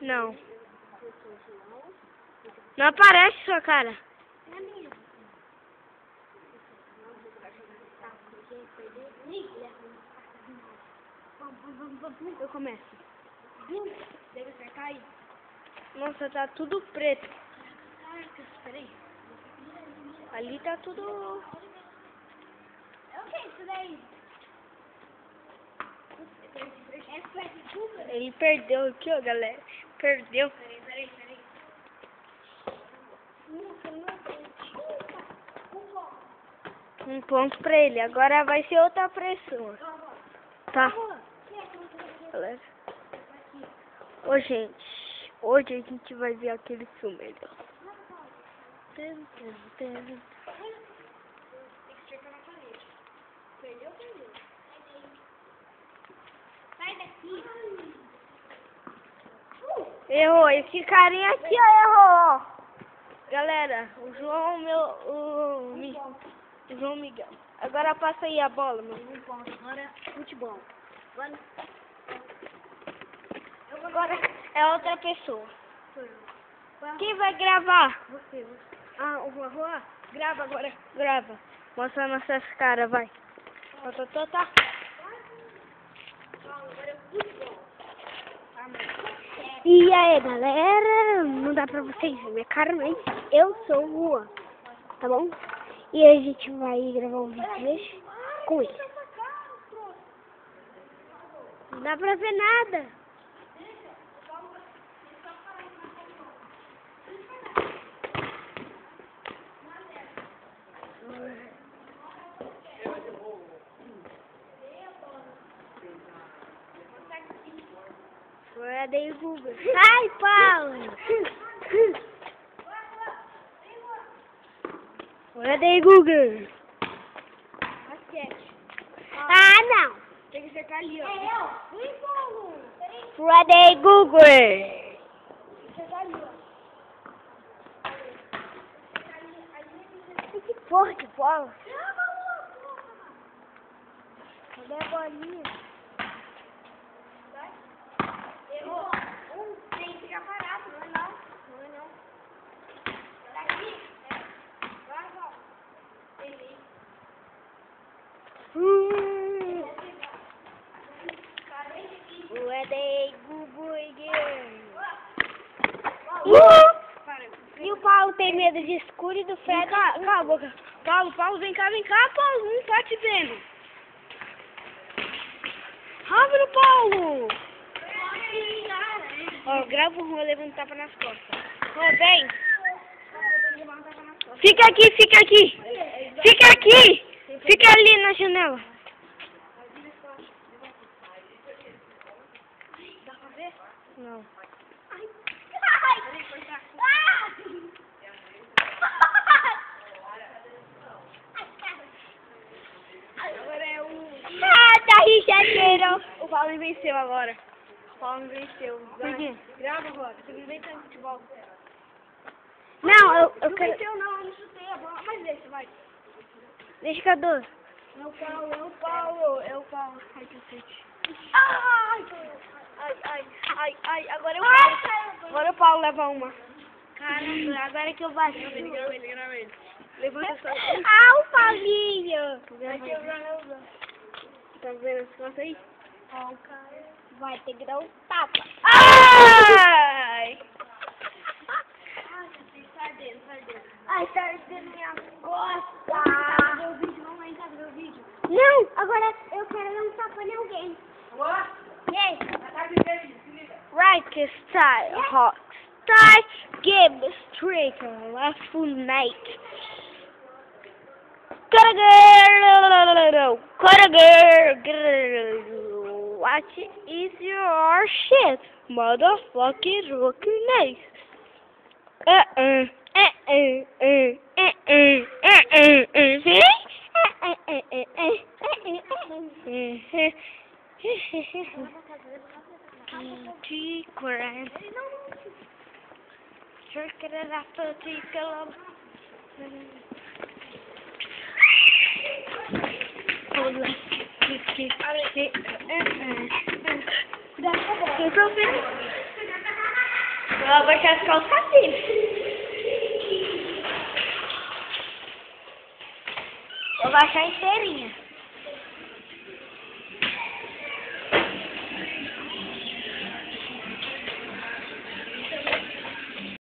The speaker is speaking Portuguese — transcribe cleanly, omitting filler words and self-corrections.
Não. Não aparece sua cara. É minha. Vamos. Eu começo. Deve acertar aí. Nossa, tá tudo preto. Espera aí. Ali tá tudo... É o que isso daí? Ele perdeu aqui, ó, galera. Perdeu. Peraí. Um ponto pra ele. Agora vai ser outra pressão. Tá. Galera. Ô, gente. Hoje a gente vai ver aquele filme ali, ó. Tem que checar na parede. Perdeu. Sai daqui. Errou. Esse carinha aqui, ó, errou, ó. Galera, o João, o João Miguel. Agora passa aí a bola, meu. Um ponto. Agora, futebol. Agora é outra pessoa. Quem vai gravar? Você. Ah, o Juan? Grava agora. Grava. Mostra nossas caras, vai. Tá. E aí, galera? Não dá pra vocês verem minha cara, mas eu sou o Juan. Tá bom? E a gente vai gravar um vídeo hoje com ele. Não dá pra ver nada. Agora o Google. Ai, Paulo! Agora Google. Basquete. Ah, não! Tem que acertar ali, ó. Ui, Paulo! Agora Google. Tem que acertar ali, ó. Que porra de bola? Cadê a bolinha? Errou. Tem que ficar parado, não é não. Daqui. Vai, Paulo. Errei. Agora Google again. Para. E o Paulo tem medo de escuro e do Fred. Cala a boca. Paulo, vem cá, Paulo. Não tá te vendo. Rápido, Paulo. Ó, grava o Juan levando um tapa nas costas. Ó, vem. Fica aqui. Fica ali na janela. Dá pra ver? Não. Agora é o... Ah, tá rijadeiro. O Paulo venceu agora. O Paulo venceu. Por quê? Grava agora. Você não venceu no futebol. Não, eu Não quero... venceu não, eu não chutei a bola. Mas deixa, vai. Deixa que eu dou. É o Paulo. Ai, cacete. Ai. Agora é o Paulo. Agora o Paulo leva uma. Caramba, agora que eu bati. Grava ele. Levanta só. Ah, o Paulinho. Tá vendo as costas aí? Ó, o cara vai ter que dar um tapa. Ai! Ai, tá ardendo minha costa. Vamos lá, ver o vídeo. Não, agora eu quero dar um tapa em alguém. Yes. Right style, hot style, game striker, last full night. Girl, what is your shit, motherfucking rookie nice? vou abaixar as calçadas. Vou baixar inteirinha.